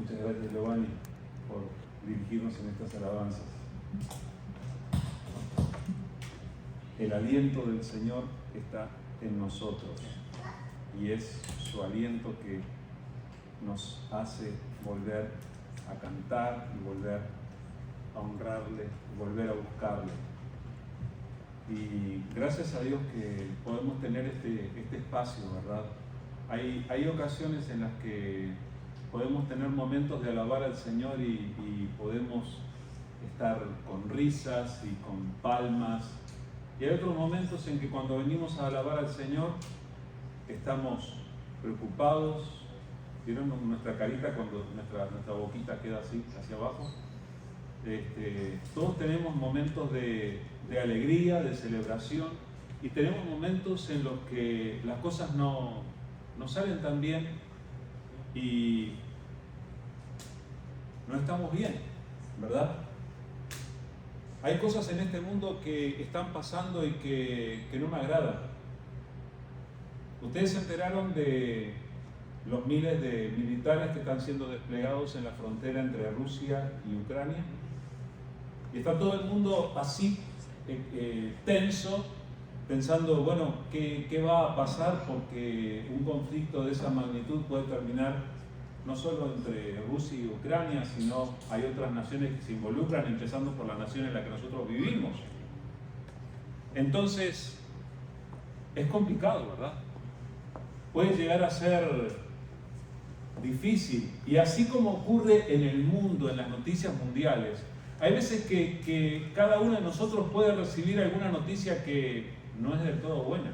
Muchas gracias, Giovanni, por dirigirnos en estas alabanzas. El aliento del Señor está en nosotros y es su aliento que nos hace volver a cantar y volver a honrarle, y volver a buscarle. Y gracias a Dios que podemos tener este espacio, ¿verdad? Hay ocasiones en las que podemos tener momentos de alabar al Señor y podemos estar con risas y con palmas. Y hay otros momentos en que cuando venimos a alabar al Señor estamos preocupados. ¿Vieron nuestra carita cuando nuestra boquita queda así, hacia abajo? Todos tenemos momentos de alegría, de celebración, y tenemos momentos en los que las cosas no salen tan bien y no estamos bien, ¿verdad? Hay cosas en este mundo que están pasando y que no me agradan. Ustedes se enteraron de los miles de militares que están siendo desplegados en la frontera entre Rusia y Ucrania. Y está todo el mundo así, tenso, pensando, bueno, ¿qué va a pasar? Porque un conflicto de esa magnitud puede terminar no solo entre Rusia y Ucrania, sino hay otras naciones que se involucran, empezando por la nación en la que nosotros vivimos. Entonces, es complicado, ¿verdad? Puede llegar a ser difícil. Y así como ocurre en el mundo, en las noticias mundiales, hay veces que cada uno de nosotros puede recibir alguna noticia que no es del todo buena.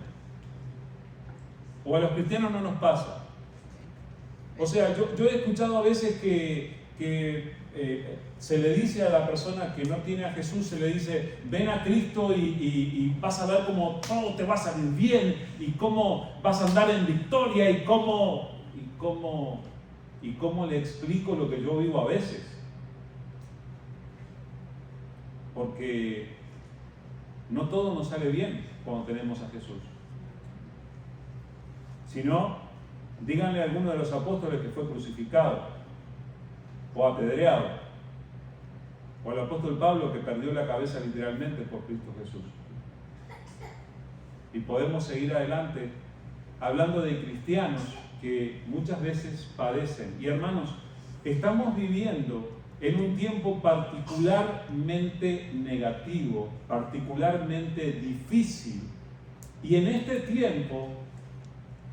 O a los cristianos no nos pasa. O sea, yo he escuchado a veces que se le dice a la persona que no tiene a Jesús, se le dice, ven a Cristo y vas a ver cómo todo te va a salir bien, y cómo vas a andar en victoria, y cómo le explico lo que yo vivo a veces. Porque no todo nos sale bien cuando tenemos a Jesús. Si no, díganle a alguno de los apóstoles que fue crucificado o apedreado, o al apóstol Pablo que perdió la cabeza literalmente por Cristo Jesús. Y podemos seguir adelante hablando de cristianos que muchas veces padecen. Y hermanos, estamos viviendo en un tiempo particularmente negativo, particularmente difícil. Y en este tiempo,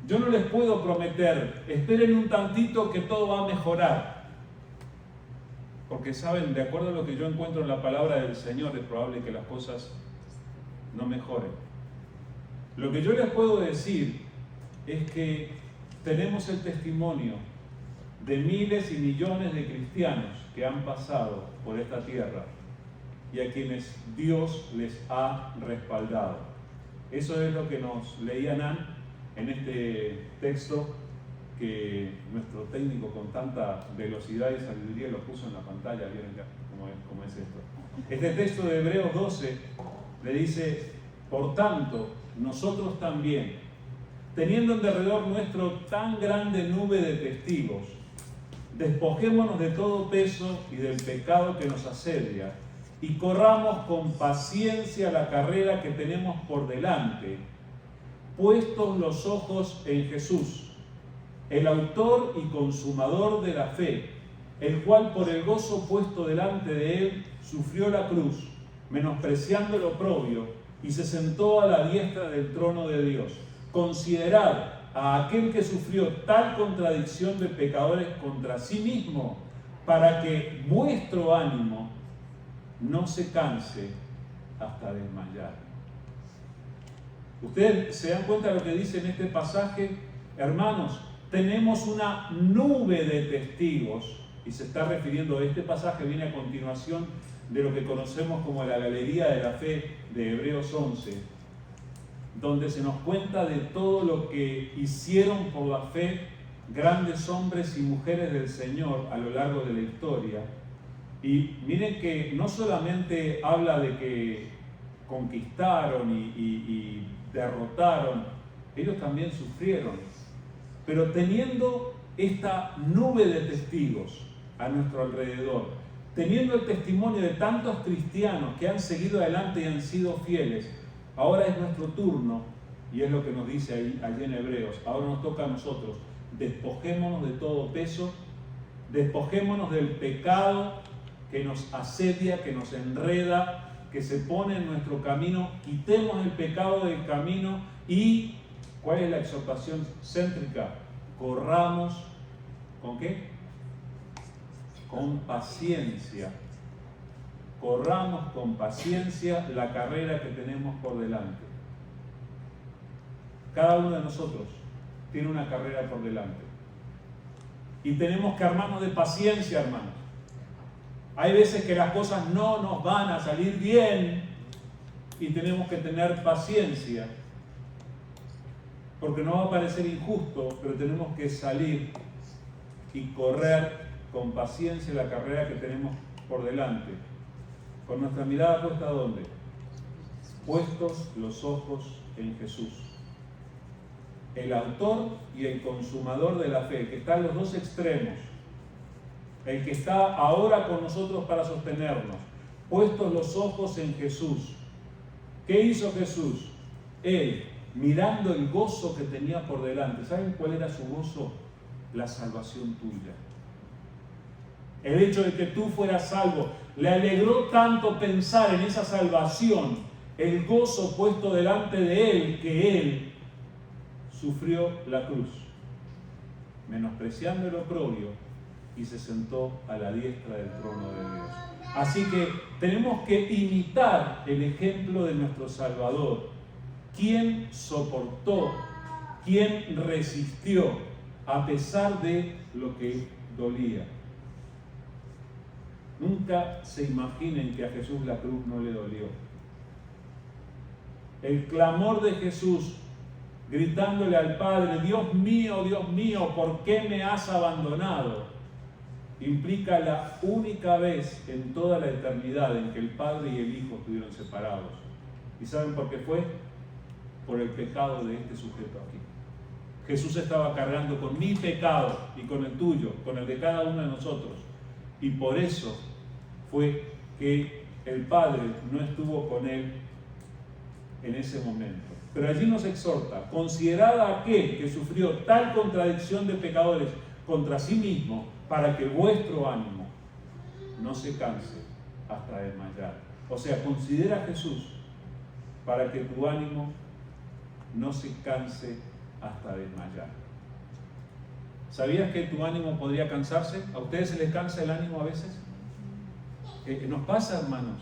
yo no les puedo prometer, esperen un tantito que todo va a mejorar. Porque saben, de acuerdo a lo que yo encuentro en la palabra del Señor, es probable que las cosas no mejoren. Lo que yo les puedo decir es que tenemos el testimonio de miles y millones de cristianos que han pasado por esta tierra y a quienes Dios les ha respaldado. Eso es lo que nos leía Nan en este texto que nuestro técnico con tanta velocidad y sabiduría lo puso en la pantalla. ¿Vieron ya cómo es esto? Este texto de Hebreos 12 le dice, por tanto, nosotros también, teniendo en derredor nuestro tan grande nube de testigos, despojémonos de todo peso y del pecado que nos asedia y corramos con paciencia la carrera que tenemos por delante, puestos los ojos en Jesús, el autor y consumador de la fe, el cual por el gozo puesto delante de él sufrió la cruz, menospreciando el oprobio, y se sentó a la diestra del trono de Dios. Considerad a aquel que sufrió tal contradicción de pecadores contra sí mismo, para que vuestro ánimo no se canse hasta desmayar. ¿Ustedes se dan cuenta de lo que dice en este pasaje? Hermanos, tenemos una nube de testigos, y se está refiriendo, este pasaje viene a continuación de lo que conocemos como la galería de la fe de Hebreos 11, donde se nos cuenta de todo lo que hicieron por la fe grandes hombres y mujeres del Señor a lo largo de la historia. Y miren que no solamente habla de que conquistaron y derrotaron, ellos también sufrieron. Pero teniendo esta nube de testigos, a nuestro alrededor, teniendo el testimonio de tantos cristianos que han seguido adelante y han sido fieles, ahora es nuestro turno, y es lo que nos dice allí en Hebreos, ahora nos toca a nosotros, despojémonos de todo peso, despojémonos del pecado que nos asedia, que nos enreda, que se pone en nuestro camino, quitemos el pecado del camino y, ¿cuál es la exhortación céntrica? Corramos, ¿con qué? Con paciencia. Corramos con paciencia la carrera que tenemos por delante. Cada uno de nosotros tiene una carrera por delante. Y tenemos que armarnos de paciencia, hermanos. Hay veces que las cosas no nos van a salir bien y tenemos que tener paciencia. Porque no va a parecer injusto, pero tenemos que salir y correr con paciencia la carrera que tenemos por delante. Con nuestra mirada puesta ¿dónde? Puestos los ojos en Jesús, el autor y el consumador de la fe, que está en los dos extremos, el que está ahora con nosotros para sostenernos, puestos los ojos en Jesús. ¿Qué hizo Jesús? Él, mirando el gozo que tenía por delante, ¿saben cuál era su gozo? La salvación tuya. El hecho de que tú fueras salvo, le alegró tanto pensar en esa salvación, el gozo puesto delante de él, que él sufrió la cruz, menospreciando el oprobio, y se sentó a la diestra del trono de Dios. Así que tenemos que imitar el ejemplo de nuestro Salvador, quien soportó, quien resistió, a pesar de lo que dolía. Nunca se imaginen que a Jesús la cruz no le dolió. El clamor de Jesús, gritándole al Padre, Dios mío, ¿por qué me has abandonado?, implica la única vez en toda la eternidad en que el Padre y el Hijo estuvieron separados. ¿Y saben por qué fue? Por el pecado de este sujeto aquí. Jesús estaba cargando con mi pecado y con el tuyo, con el de cada uno de nosotros. Y por eso fue que el Padre no estuvo con él en ese momento. Pero allí nos exhorta, considerad a aquel que sufrió tal contradicción de pecadores contra sí mismo, para que vuestro ánimo no se canse hasta desmayar. O sea, considera a Jesús para que tu ánimo no se canse hasta desmayar. ¿Sabías que tu ánimo podría cansarse? ¿A ustedes se les cansa el ánimo a veces? Nos pasa, hermanos.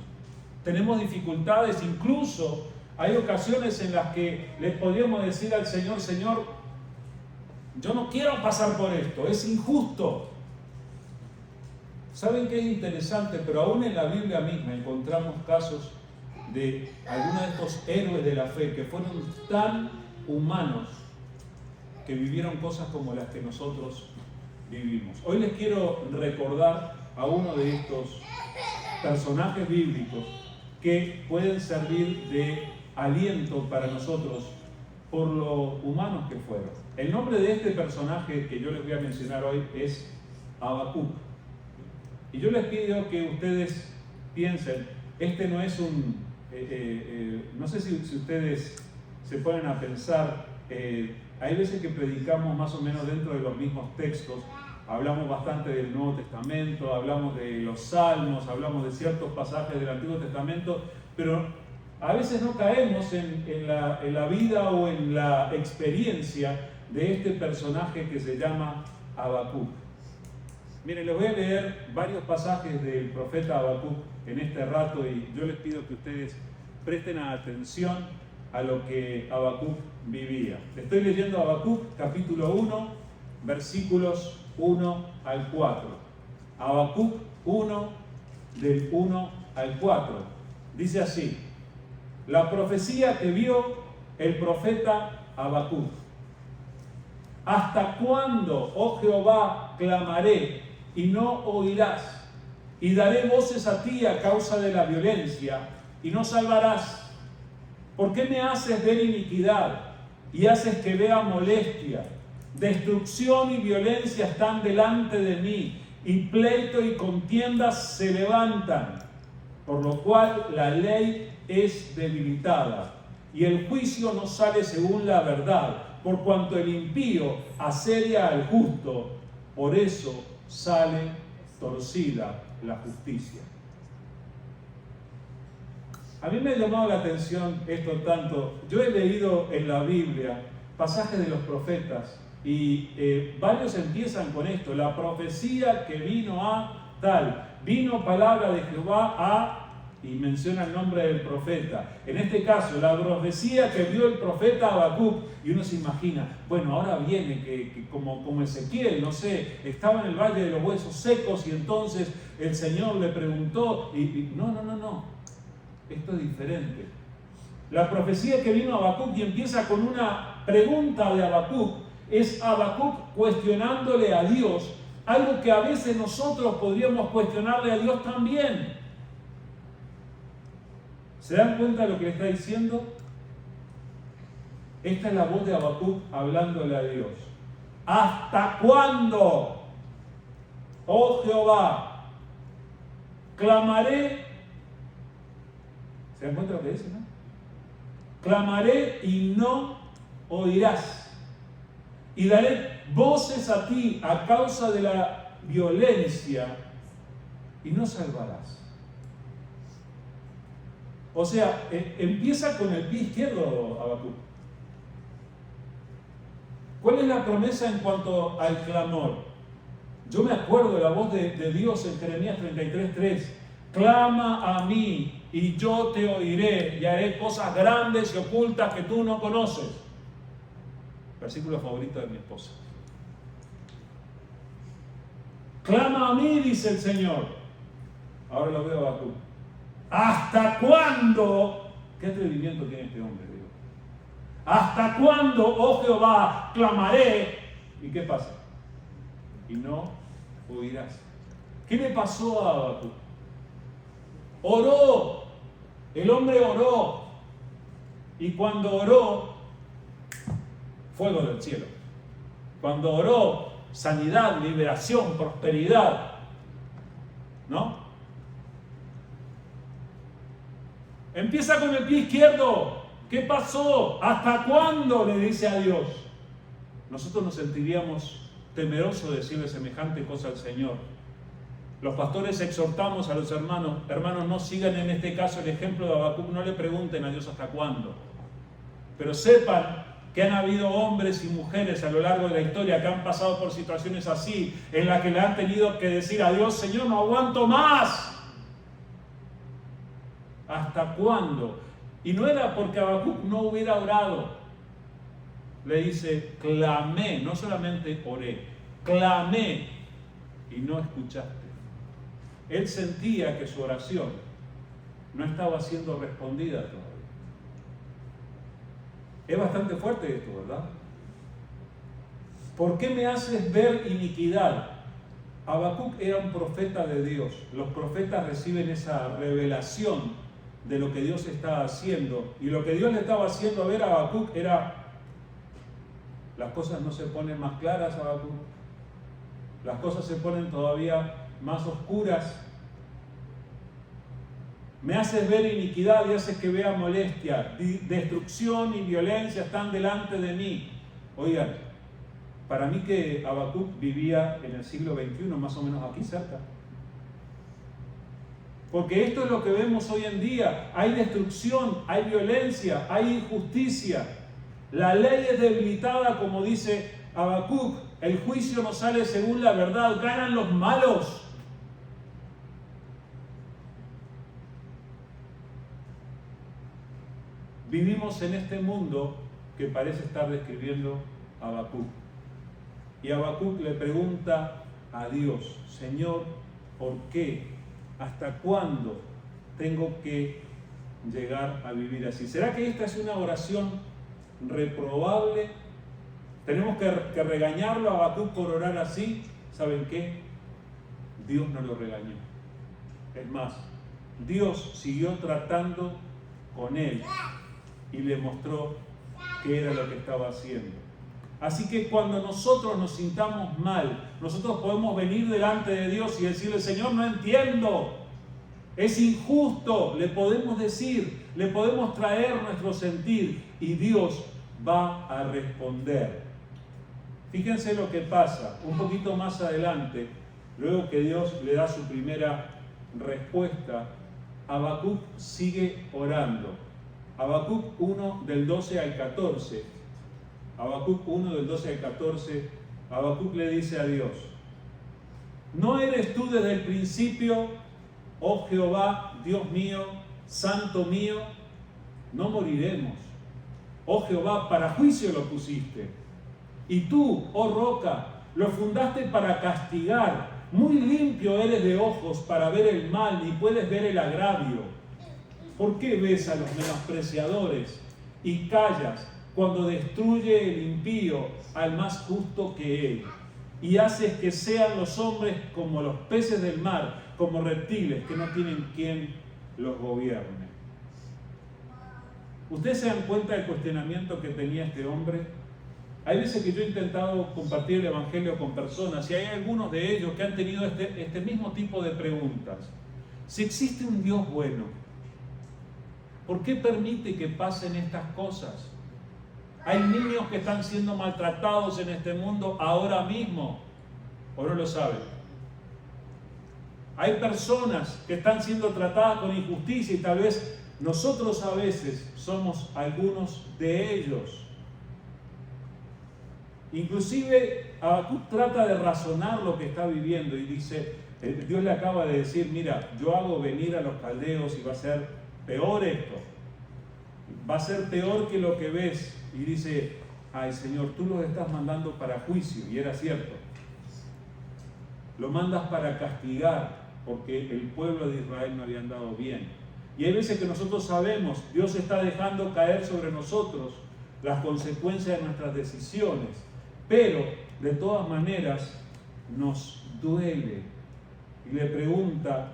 Tenemos dificultades, incluso hay ocasiones en las que les podríamos decir al Señor, Señor, yo no quiero pasar por esto, es injusto. ¿Saben qué es interesante? Pero aún en la Biblia misma encontramos casos de algunos de estos héroes de la fe que fueron tan humanos que vivieron cosas como las que nosotros vivimos. Hoy les quiero recordar a uno de estos personajes bíblicos que pueden servir de aliento para nosotros por lo humanos que fueron. El nombre de este personaje que yo les voy a mencionar hoy es Habacuc. Y yo les pido que ustedes piensen, este no es un... no sé si ustedes se ponen a pensar, hay veces que predicamos más o menos dentro de los mismos textos, hablamos bastante del Nuevo Testamento, hablamos de los Salmos, hablamos de ciertos pasajes del Antiguo Testamento, pero a veces no caemos en la vida o en la experiencia de este personaje que se llama Habacuc. Miren, les voy a leer varios pasajes del profeta Habacuc en este rato y yo les pido que ustedes presten atención a lo que Habacuc vivía. Estoy leyendo Habacuc capítulo 1, versículos 1 al 4. Habacuc 1, del 1 al 4. Dice así: la profecía que vio el profeta Habacuc. ¿Hasta cuándo, oh Jehová, clamaré y no oirás? Y daré voces a ti a causa de la violencia y no salvarás. ¿Por qué me haces ver iniquidad y haces que vea molestia? Destrucción y violencia están delante de mí, y pleito y contiendas se levantan, por lo cual la ley es debilitada y el juicio no sale según la verdad, por cuanto el impío asedia al justo, por eso sale torcida la justicia. A mí me ha llamado la atención esto tanto. Yo he leído en la Biblia pasajes de los profetas y varios empiezan con esto: la profecía que vino a tal, vino palabra de Jehová a, y menciona el nombre del profeta. En este caso, la profecía que vio el profeta Habacuc, y uno se imagina, bueno, ahora viene que como Ezequiel, no sé, estaba en el valle de los huesos secos y entonces el Señor le preguntó, no, esto es diferente. La profecía que vino a Habacuc y empieza con una pregunta de Habacuc, es Habacuc cuestionándole a Dios, algo que a veces nosotros podríamos cuestionarle a Dios también. ¿Se dan cuenta de lo que le está diciendo? Esta es la voz de Habacuc hablándole a Dios. ¿Hasta cuándo, oh Jehová, clamaré? ¿Se dan cuenta de lo que dice, no? Clamaré y no oirás. Y daré voces a ti a causa de la violencia y no salvarás. O sea, empieza con el pie izquierdo Habacuc. ¿Cuál es la promesa en cuanto al clamor? Yo me acuerdo de la voz de Dios en Jeremías 33:3. Clama a mí y yo te oiré y haré cosas grandes y ocultas que tú no conoces. Versículo favorito de mi esposa. Clama a mí, dice el Señor. Ahora lo veo a Habacuc. ¿Hasta cuándo? ¿Qué atrevimiento tiene este hombre? Digo. ¿Hasta cuándo, oh Jehová, clamaré? ¿Y qué pasa? Y no oirás. ¿Qué le pasó a Habacuc? Oró. El hombre oró. Y cuando oró, fuego del cielo. Cuando oró, sanidad, liberación, prosperidad. ¿No? Empieza con el pie izquierdo. ¿Qué pasó? ¿Hasta cuándo? Le dice a Dios. Nosotros nos sentiríamos temerosos de decirle semejante cosa al Señor. Los pastores exhortamos a los hermanos, no sigan en este caso el ejemplo de Habacuc, no le pregunten a Dios hasta cuándo. Pero sepan que han habido hombres y mujeres a lo largo de la historia que han pasado por situaciones así, en las que le han tenido que decir a Dios, Señor, no aguanto más. ¿Hasta cuándo? Y no era porque Habacuc no hubiera orado. Le dice, clamé, no solamente oré, clamé y no escuchaste. Él sentía que su oración no estaba siendo respondida todavía. Es bastante fuerte esto, ¿verdad? ¿Por qué me haces ver iniquidad? Habacuc era un profeta de Dios. Los profetas reciben esa revelación de lo que Dios está haciendo. Y lo que Dios le estaba haciendo ver a Habacuc era: las cosas no se ponen más claras, Habacuc. Las cosas se ponen todavía más oscuras. Me haces ver iniquidad y haces que vea molestia. Destrucción y violencia están delante de mí. Oigan, para mí que Habacuc vivía en el siglo XXI, más o menos aquí cerca. Porque esto es lo que vemos hoy en día. Hay destrucción, hay violencia, hay injusticia. La ley es debilitada, como dice Habacuc. El juicio no sale según la verdad. Ganan los malos. Vivimos en este mundo que parece estar describiendo Habacuc. Y Habacuc le pregunta a Dios: Señor, ¿por qué? ¿Hasta cuándo tengo que llegar a vivir así? ¿Será que esta es una oración reprobable? ¿Tenemos que regañarlo a Habacuc por orar así? ¿Saben qué? Dios no lo regañó. Es más, Dios siguió tratando con él y le mostró qué era lo que estaba haciendo. Así que cuando nosotros nos sintamos mal, nosotros podemos venir delante de Dios y decirle: Señor, no entiendo, es injusto. Le podemos decir, le podemos traer nuestro sentir y Dios va a responder. Fíjense lo que pasa un poquito más adelante, luego que Dios le da su primera respuesta. Habacuc sigue orando. Habacuc 1 del 12 al 14. Habacuc 1 del 12 al 14. Habacuc le dice a Dios: ¿no eres tú desde el principio, oh Jehová, Dios mío, santo mío? No moriremos. Oh Jehová, para juicio lo pusiste. Y tú, oh roca, lo fundaste para castigar. Muy limpio eres de ojos para ver el mal, ni puedes ver el agravio. ¿Por qué ves a los menospreciadores y callas cuando destruye el impío al más justo que él? Y haces que sean los hombres como los peces del mar, como reptiles que no tienen quien los gobierne. ¿Ustedes se dan cuenta del cuestionamiento que tenía este hombre? Hay veces que yo he intentado compartir el Evangelio con personas y hay algunos de ellos que han tenido este mismo tipo de preguntas. Si existe un Dios bueno, ¿por qué permite que pasen estas cosas? Hay niños que están siendo maltratados en este mundo ahora mismo, ¿o no lo saben? Hay personas que están siendo tratadas con injusticia y tal vez nosotros a veces somos algunos de ellos. Inclusive Habacuc trata de razonar lo que está viviendo y dice, Dios le acaba de decir: mira, yo hago venir a los caldeos y va a ser peor esto, va a ser peor que lo que ves. Y dice: ay Señor, tú los estás mandando para juicio. Y era cierto, lo mandas para castigar porque el pueblo de Israel no había andado bien. Y hay veces que nosotros sabemos, Dios está dejando caer sobre nosotros las consecuencias de nuestras decisiones, pero de todas maneras nos duele. Y le pregunta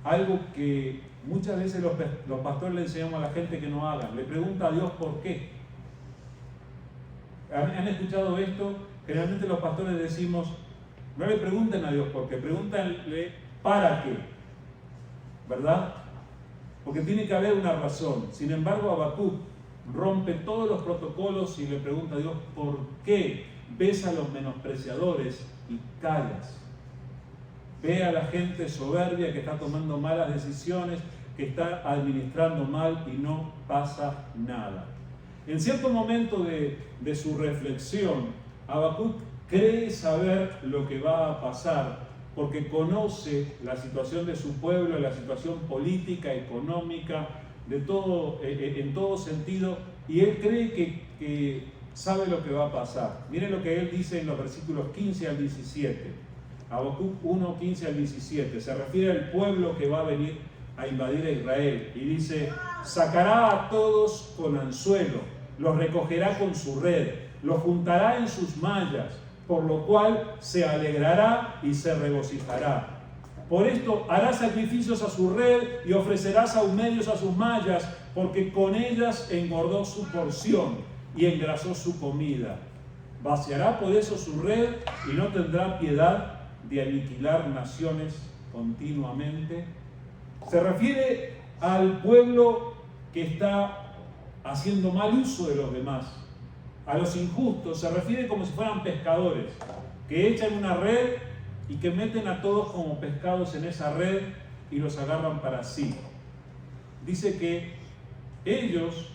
algo que muchas veces los pastores le enseñamos a la gente que no hagan. Le pregunta a Dios por qué. ¿Han escuchado esto? Generalmente los pastores decimos: no le pregunten a Dios por qué, pregúntenle para qué, ¿verdad? Porque tiene que haber una razón. Sin embargo, Habacuc rompe todos los protocolos y le pregunta a Dios: ¿por qué ves a los menospreciadores y callas? Ve a la gente soberbia que está tomando malas decisiones, que está administrando mal y no pasa nada. En cierto momento de su reflexión, Habacuc cree saber lo que va a pasar porque conoce la situación de su pueblo, la situación política, económica, de todo, en todo sentido, y él cree que sabe lo que va a pasar. Miren lo que él dice en los versículos 15 al 17. Habacuc 1, 15 al 17. Se refiere al pueblo que va a venir a invadir a Israel. Y dice: sacará a todos con anzuelo, los recogerá con su red, los juntará en sus mallas, por lo cual se alegrará y se regocijará. Por esto hará sacrificios a su red y ofrecerá sahumerios a sus mallas, porque con ellas engordó su porción y engrasó su comida. Vaciará por eso su red y no tendrá piedad de aniquilar naciones continuamente. Se refiere al pueblo que está haciendo mal uso de los demás, a los injustos. Se refiere como si fueran pescadores que echan una red y que meten a todos como pescados en esa red y los agarran para sí. Dice que ellos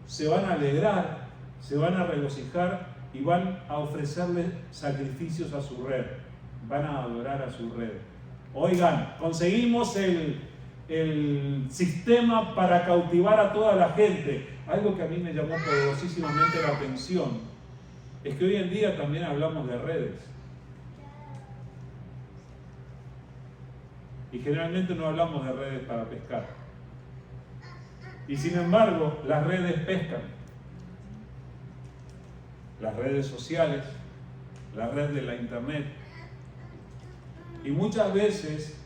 se van a alegrar, se van a regocijar y van a ofrecerle sacrificios a su red, van a adorar a su red. Oigan, conseguimos el sistema para cautivar a toda la gente. Algo que a mí me llamó poderosísimamente la atención es que hoy en día también hablamos de redes. Y generalmente no hablamos de redes para pescar. Y sin embargo, las redes pescan. Las redes sociales, la red de la internet. Y muchas veces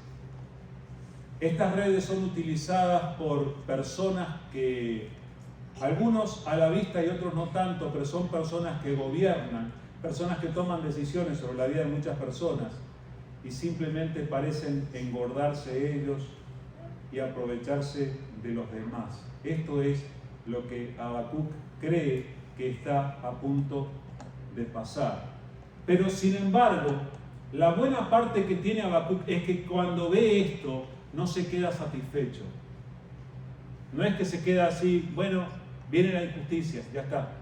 estas redes son utilizadas por personas que Algunos a la vista y otros no tanto, pero son personas que gobiernan, personas que toman decisiones sobre la vida de muchas personas y simplemente parecen engordarse ellos y aprovecharse de los demás. Esto es lo que Habacuc cree que está a punto de pasar. Pero sin embargo, la buena parte que tiene Habacuc es que cuando ve esto no se queda satisfecho. No es que se queda así, bueno, viene la injusticia, ya está.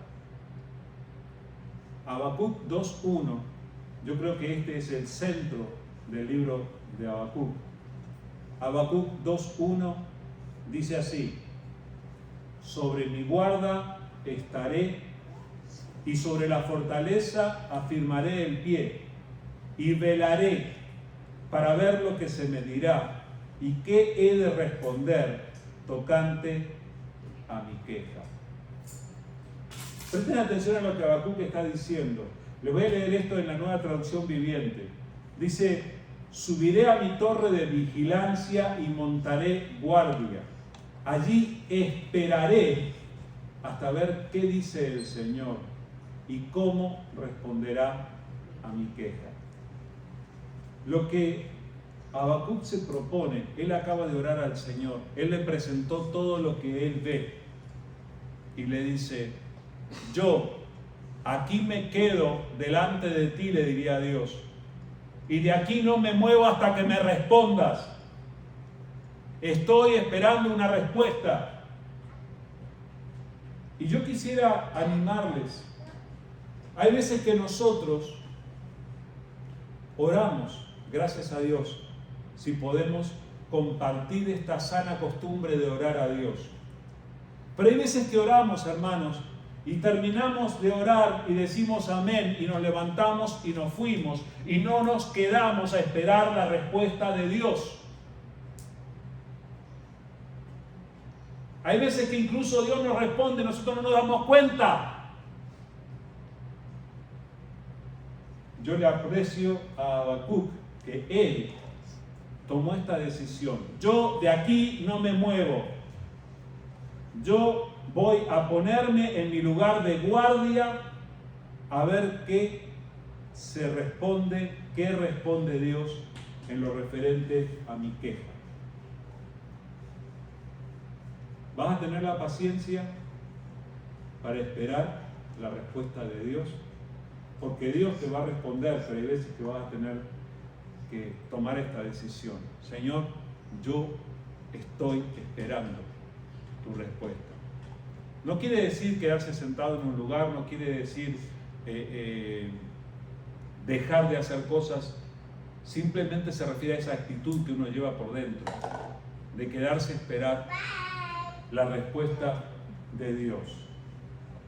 Habacuc 2.1, yo creo que este es el centro del libro de Habacuc. Habacuc 2.1 dice así: sobre mi guarda estaré y sobre la fortaleza afirmaré el pie y velaré para ver lo que se me dirá y qué he de responder tocante a mi queja. Presten atención a lo que Habacuc está diciendo. Les voy a leer esto en la Nueva Traducción Viviente. Dice: subiré a mi torre de vigilancia y montaré guardia. Allí esperaré hasta ver qué dice el Señor y cómo responderá a mi queja. Lo que Habacuc se propone, él acaba de orar al Señor, él le presentó todo lo que él ve y le dice: yo aquí me quedo delante de ti, le diría a Dios, y de aquí no me muevo hasta que me respondas. Estoy esperando una respuesta. Y yo quisiera animarles. Hay veces que nosotros oramos, gracias a Dios, si podemos compartir esta sana costumbre de orar a Dios. Pero hay veces que oramos, hermanos, y terminamos de orar y decimos amén y nos levantamos y nos fuimos y no nos quedamos a esperar la respuesta de Dios. Hay veces que incluso Dios nos responde y nosotros no nos damos cuenta. Yo le aprecio a Habacuc que él tomó esta decisión. Yo de aquí no me muevo. Yo voy a ponerme en mi lugar de guardia a ver qué se responde, qué responde Dios en lo referente a mi queja. ¿Vas a tener la paciencia para esperar la respuesta de Dios? Porque Dios te va a responder, pero hay veces que vas a tener que tomar esta decisión. Señor, yo estoy esperando tu respuesta. No quiere decir quedarse sentado en un lugar, no quiere decir dejar de hacer cosas, simplemente se refiere a esa actitud que uno lleva por dentro, de quedarse a esperar la respuesta de Dios.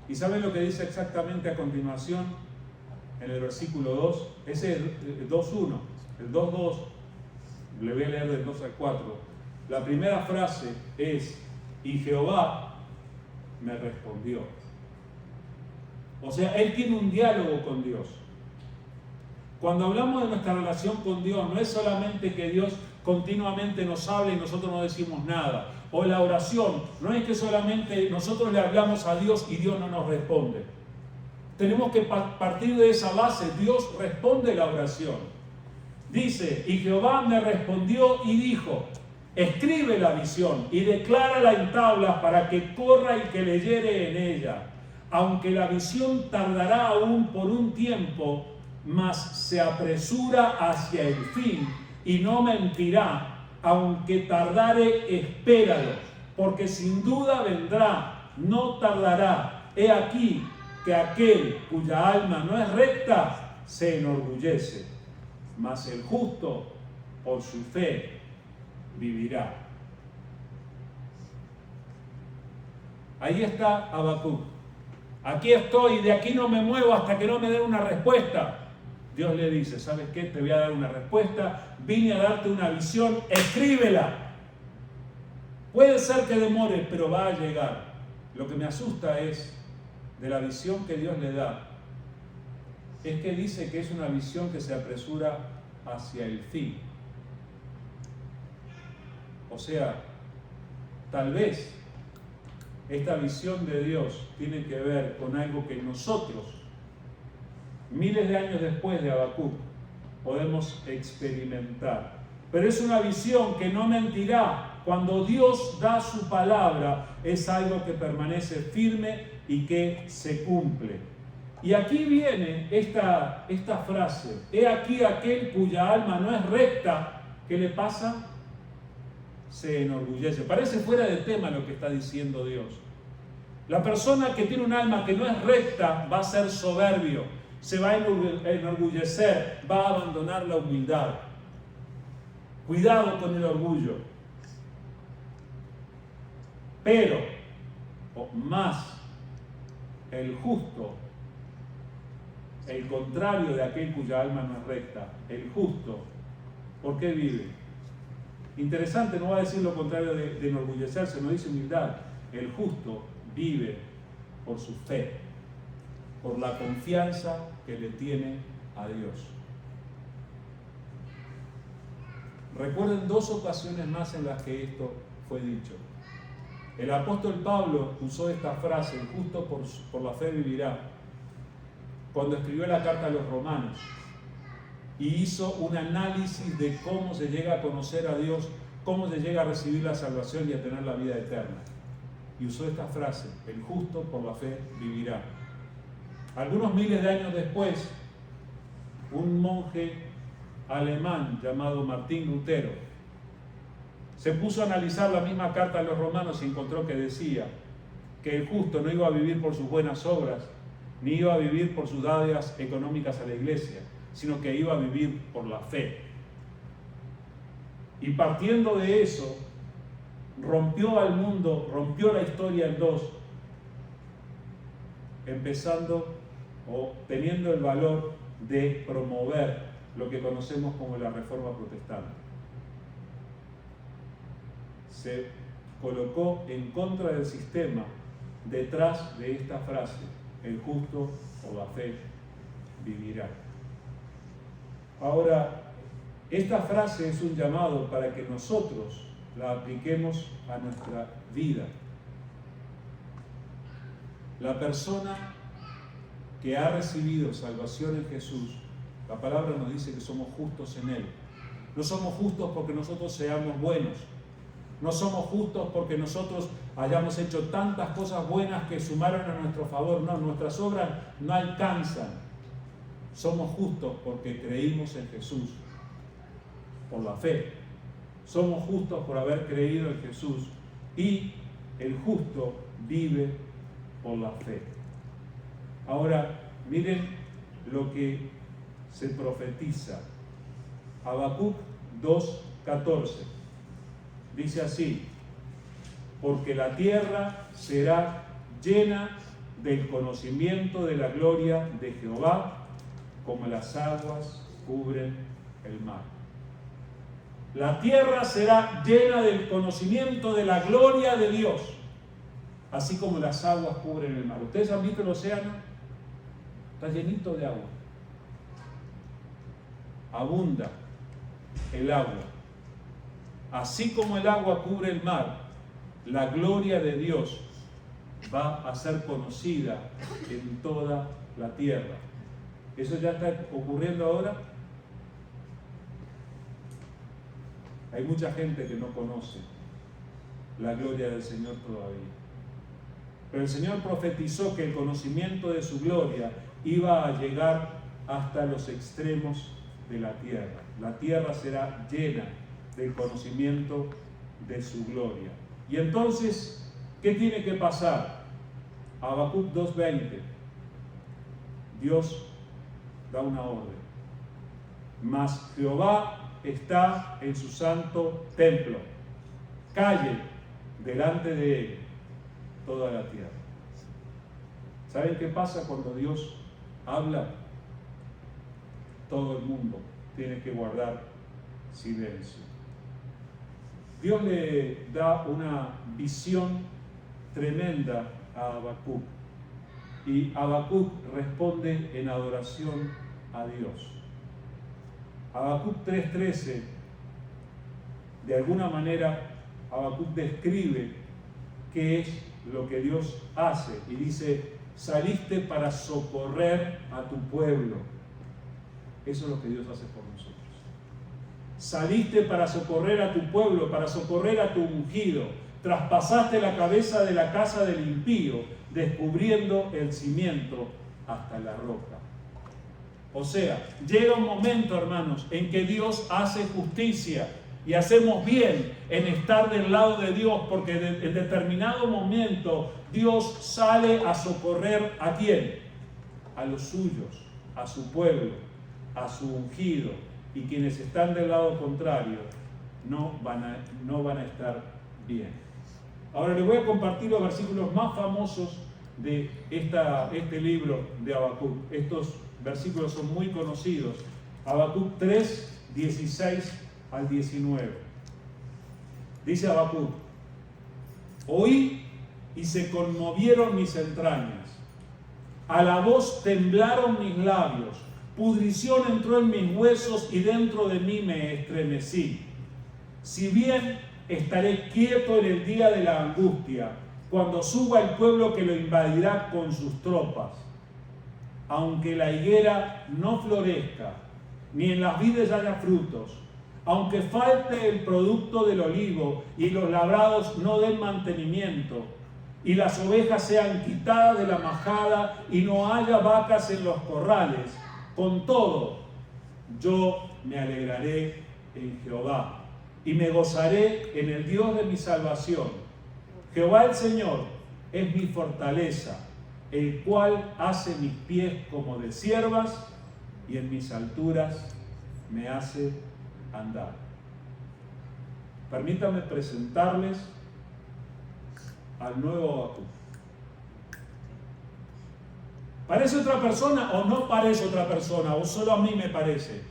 ¿Y saben lo que dice exactamente a continuación? En el versículo 2, ese es el 2.1, el 2.2, le voy a leer del 2 al 4. La primera frase es: y Jehová me respondió. O sea, él tiene un diálogo con Dios. Cuando hablamos de nuestra relación con Dios, no es solamente que Dios continuamente nos habla y nosotros no decimos nada. O la oración, no es que solamente nosotros le hablamos a Dios y Dios no nos responde. Tenemos que partir de esa base. Dios responde la oración. Dice: y Jehová me respondió y dijo: escribe la visión y declárala en tablas para que corra el que leyere en ella. Aunque la visión tardará aún por un tiempo, mas se apresura hacia el fin y no mentirá. Aunque tardare, espéralo, porque sin duda vendrá, no tardará. He aquí que aquel cuya alma no es recta se enorgullece, mas el justo por su fe vivirá. Ahí está Habacuc. Aquí estoy, de aquí no me muevo hasta que no me den una respuesta. Dios le dice: ¿sabes qué? Te voy a dar una respuesta. Vine a darte una visión, escríbela. Puede ser que demore, pero va a llegar. Lo que me asusta es de la visión que Dios le da, es que dice que es una visión que se apresura hacia el fin. O sea, tal vez esta visión de Dios tiene que ver con algo que nosotros, miles de años después de Habacuc, podemos experimentar. Pero es una visión que no mentirá. Cuando Dios da su palabra, es algo que permanece firme y que se cumple. Y aquí viene esta frase: he aquí aquel cuya alma no es recta, ¿qué le pasa? Se enorgullece. Parece fuera de tema lo que está diciendo Dios. La persona que tiene un alma que no es recta va a ser soberbio, se va a enorgullecer, va a abandonar la humildad. Cuidado con el orgullo. Pero, o más, el justo, el contrario de aquel cuya alma no es recta, el justo, ¿por qué vive? Interesante, no va a decir lo contrario de enorgullecerse, no dice humildad. El justo vive por su fe, por la confianza que le tiene a Dios. Recuerden 2 ocasiones más en las que esto fue dicho. El apóstol Pablo usó esta frase: el justo por la fe vivirá, cuando escribió la carta a los romanos y hizo un análisis de cómo se llega a conocer a Dios, cómo se llega a recibir la salvación y a tener la vida eterna. Y usó esta frase: el justo por la fe vivirá. Algunos miles de años después, un monje alemán llamado Martín Lutero se puso a analizar la misma carta a los romanos y encontró que decía que el justo no iba a vivir por sus buenas obras, ni iba a vivir por sus dádivas económicas a la iglesia, sino que iba a vivir por la fe. Y partiendo de eso, rompió al mundo, rompió la historia en dos, empezando o teniendo el valor de promover lo que conocemos como la Reforma Protestante. Se colocó en contra del sistema detrás de esta frase: el justo por la fe vivirá. Ahora, esta frase es un llamado para que nosotros la apliquemos a nuestra vida. La persona que ha recibido salvación en Jesús, la palabra nos dice que somos justos en Él. No somos justos porque nosotros seamos buenos. No somos justos porque nosotros hayamos hecho tantas cosas buenas que sumaron a nuestro favor. No, nuestras obras no alcanzan. Somos justos porque creímos en Jesús, por la fe. Somos justos por haber creído en Jesús, y el justo vive por la fe. Ahora, miren lo que se profetiza. Habacuc 2:14. Dice así: porque la tierra será llena del conocimiento de la gloria de Jehová, como las aguas cubren el mar. La tierra será llena del conocimiento de la gloria de Dios, así como las aguas cubren el mar. ¿Ustedes han visto el océano? Está llenito de agua. Abunda el agua. Así como el agua cubre el mar, la gloria de Dios va a ser conocida en toda la tierra. ¿Eso ya está ocurriendo ahora? Hay mucha gente que no conoce la gloria del Señor todavía. Pero el Señor profetizó que el conocimiento de su gloria iba a llegar hasta los extremos de la tierra. La tierra será llena del conocimiento de su gloria. Y entonces, ¿qué tiene que pasar? Habacuc 2:20. Dios da una orden. Mas Jehová está en su santo templo. Calle delante de él toda la tierra. ¿Saben qué pasa cuando Dios habla? Todo el mundo tiene que guardar silencio. Dios le da una visión tremenda a Habacuc, y Habacuc responde en adoración a Dios. Habacuc 3:13, de alguna manera, Habacuc describe qué es lo que Dios hace y dice, saliste para socorrer a tu pueblo. Eso es lo que Dios hace por nosotros. Saliste para socorrer a tu pueblo, para socorrer a tu ungido. Traspasaste la cabeza de la casa del impío, descubriendo el cimiento hasta la roca. O sea, llega un momento, hermanos, en que Dios hace justicia y hacemos bien en estar del lado de Dios, porque en determinado momento Dios sale a socorrer ¿a quién? A los suyos, a su pueblo, a su ungido, y quienes están del lado contrario no van a estar bien. Ahora les voy a compartir los versículos más famosos de este libro de Habacuc. Estos versículos son muy conocidos. Habacuc 3, 16 al 19. Dice Habacuc: oí y se conmovieron mis entrañas, a la voz temblaron mis labios, pudrición entró en mis huesos y dentro de mí me estremecí. Si bien estaré quieto en el día de la angustia, cuando suba el pueblo que lo invadirá con sus tropas. Aunque la higuera no florezca, ni en las vides haya frutos, aunque falte el producto del olivo y los labrados no den mantenimiento, y las ovejas sean quitadas de la majada y no haya vacas en los corrales, con todo, yo me alegraré en Jehová y me gozaré en el Dios de mi salvación. Jehová el Señor es mi fortaleza, el cual hace mis pies como de ciervas y en mis alturas me hace andar. Permítanme presentarles al nuevo Habacuc. ¿Parece otra persona o no parece otra persona? ¿O solo a mí me parece?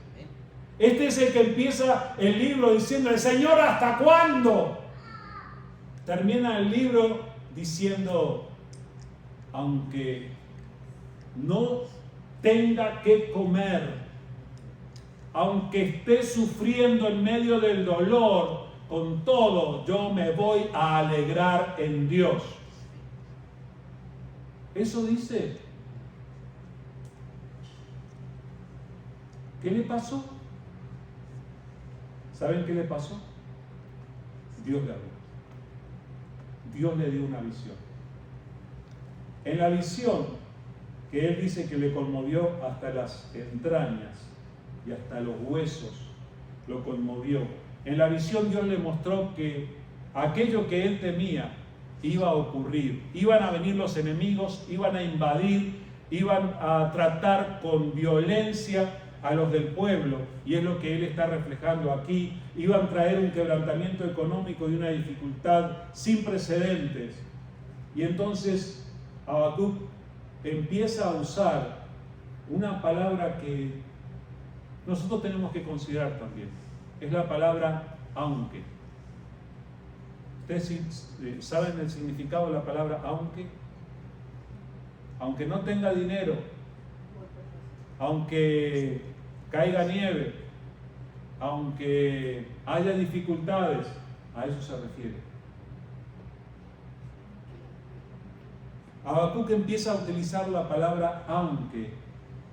Este es el que empieza el libro diciendo: el Señor, ¿hasta cuándo? Termina el libro diciendo: aunque no tenga que comer, aunque esté sufriendo en medio del dolor, con todo yo me voy a alegrar en Dios. Eso dice. ¿Qué le pasó? ¿Saben qué le pasó? Dios le habló. Dios le dio una visión. En la visión que él dice que le conmovió hasta las entrañas y hasta los huesos, lo conmovió. En la visión Dios le mostró que aquello que él temía iba a ocurrir. Iban a venir los enemigos, iban a invadir, iban a tratar con violencia a los del pueblo, y es lo que él está reflejando aquí. Iban a traer un quebrantamiento económico y una dificultad sin precedentes. Y entonces Habacuc empieza a usar una palabra que nosotros tenemos que considerar también. Es la palabra aunque. ¿Ustedes saben el significado de la palabra aunque? Aunque no tenga dinero, aunque caiga nieve, aunque haya dificultades, a eso se refiere. Habacuc empieza a utilizar la palabra aunque,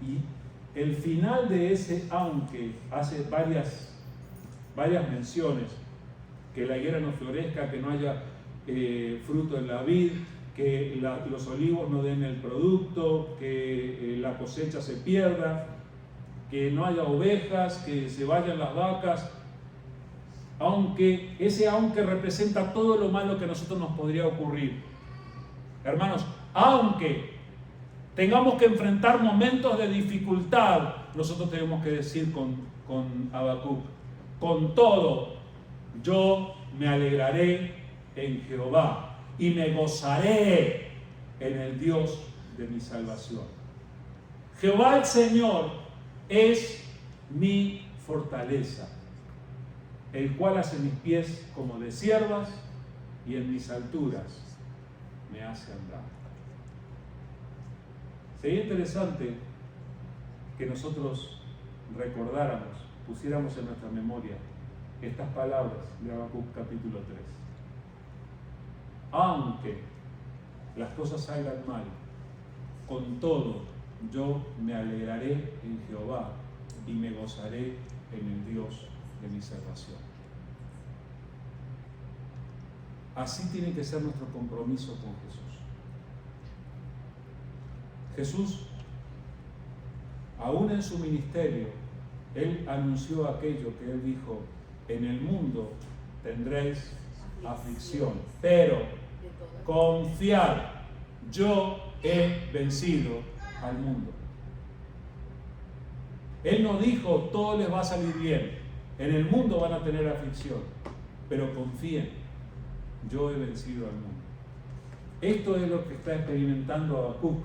y el final de ese aunque hace varias menciones: que la higuera no florezca, que no haya fruto en la vid, que los olivos no den el producto, que la cosecha se pierda, que no haya ovejas, que se vayan las vacas. Aunque ese aunque representa todo lo malo que a nosotros nos podría ocurrir. Hermanos, aunque tengamos que enfrentar momentos de dificultad, nosotros tenemos que decir con Habacuc: con todo, yo me alegraré en Jehová y me gozaré en el Dios de mi salvación. Jehová el Señor es mi fortaleza, el cual hace mis pies como de ciervas y en mis alturas me hace andar. Sería interesante que nosotros recordáramos, pusiéramos en nuestra memoria estas palabras de Habacuc capítulo 3. Aunque las cosas salgan mal, con todo yo me alegraré en Jehová y me gozaré en el Dios de mi salvación. Así tiene que ser nuestro compromiso con Jesús. Jesús, aún en su ministerio, Él anunció aquello que Él dijo: en el mundo tendréis aflicción, pero confiad, yo he vencido al mundo. Él no dijo todo les va a salir bien, en el mundo van a tener aflicción, pero confíen, yo he vencido al mundo. Esto es lo que está experimentando Habacuc,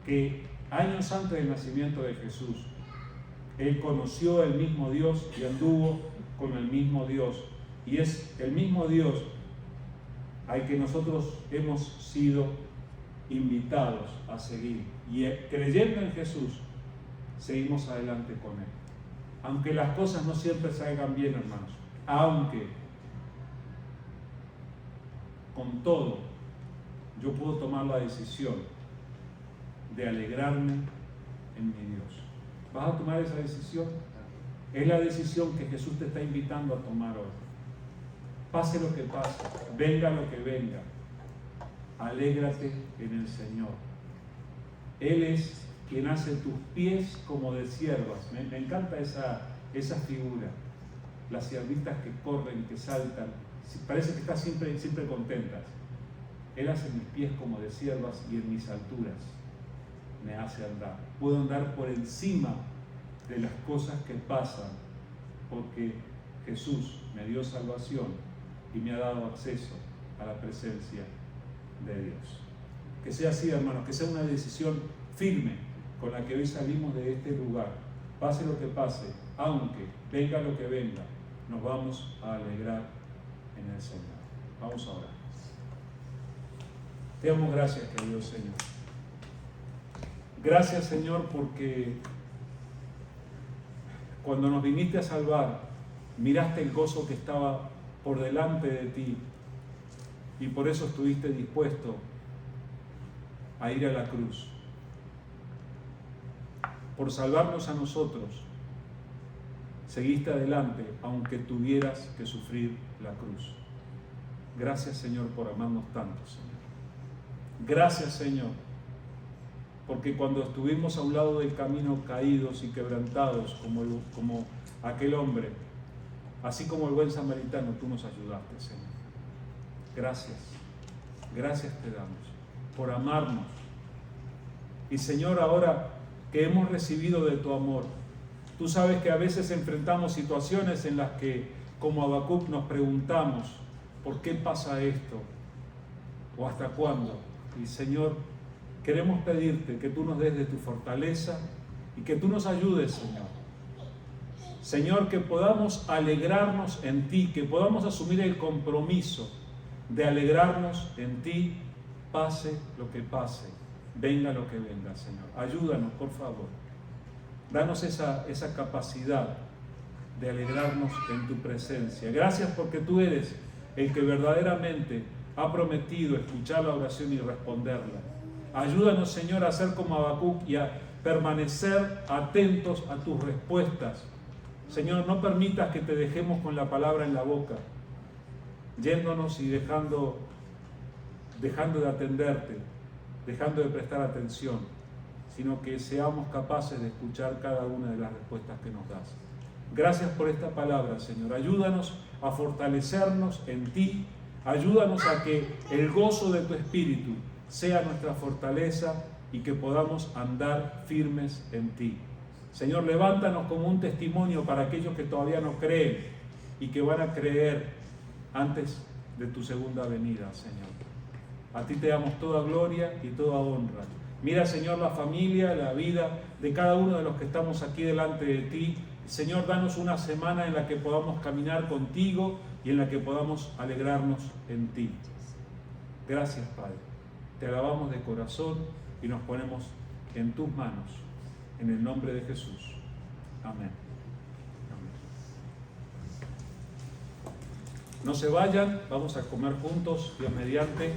que años antes del nacimiento de Jesús, él conoció el mismo Dios y anduvo con el mismo Dios, y es el mismo Dios al que nosotros hemos sido invitados a seguir, y creyendo en Jesús seguimos adelante con Él, aunque las cosas no siempre salgan bien, hermanos, aunque con todo yo puedo tomar la decisión de alegrarme en mi Dios. ¿Vas a tomar esa decisión? Es la decisión que Jesús te está invitando a tomar hoy. Pase lo que pase, venga lo que venga, alégrate en el Señor. Él es quien hace tus pies como de siervas. Me encanta esa figura. Las siervitas que corren, que saltan, parece que están siempre contentas. Él hace mis pies como de siervas y en mis alturas me hace andar. Puedo andar por encima de las cosas que pasan, porque Jesús me dio salvación y me ha dado acceso a la presencia de Dios. Que sea así, hermanos, que sea una decisión firme con la que hoy salimos de este lugar. Pase lo que pase, aunque venga lo que venga, nos vamos a alegrar en el Señor. Vamos a orar. Te damos gracias, querido Señor. Gracias, Señor, porque cuando nos viniste a salvar, miraste el gozo que estaba por delante de ti y por eso estuviste dispuesto a ir a la cruz. Por salvarnos a nosotros, seguiste adelante aunque tuvieras que sufrir la cruz. Gracias, Señor, por amarnos tanto, Señor. Gracias, Señor, porque cuando estuvimos a un lado del camino caídos y quebrantados como aquel hombre, así como el buen samaritano, tú nos ayudaste, Señor. Gracias, gracias te damos por amarnos. Y Señor, ahora que hemos recibido de tu amor, tú sabes que a veces enfrentamos situaciones en las que, como Habacuc, nos preguntamos, ¿por qué pasa esto? ¿O hasta cuándo? Y Señor, queremos pedirte que tú nos des de tu fortaleza y que tú nos ayudes, Señor. Señor, que podamos alegrarnos en ti, que podamos asumir el compromiso de alegrarnos en ti, pase lo que pase, venga lo que venga, Señor. Ayúdanos, por favor. Danos esa capacidad de alegrarnos en tu presencia. Gracias porque tú eres el que verdaderamente ha prometido escuchar la oración y responderla. Ayúdanos, Señor, a ser como Habacuc y a permanecer atentos a tus respuestas. Señor, no permitas que te dejemos con la palabra en la boca, yéndonos y dejando de atenderte, dejando de prestar atención, sino que seamos capaces de escuchar cada una de las respuestas que nos das. Gracias por esta palabra, Señor. Ayúdanos a fortalecernos en ti. Ayúdanos a que el gozo de tu Espíritu sea nuestra fortaleza y que podamos andar firmes en ti. Señor, levántanos como un testimonio para aquellos que todavía no creen y que van a creer antes de tu segunda venida, Señor. A ti te damos toda gloria y toda honra. Mira, Señor, la familia, la vida de cada uno de los que estamos aquí delante de ti. Señor, danos una semana en la que podamos caminar contigo y en la que podamos alegrarnos en ti. Gracias, Padre. Te alabamos de corazón y nos ponemos en tus manos. En el nombre de Jesús. Amén. Amén. No se vayan, vamos a comer juntos, Dios mediante.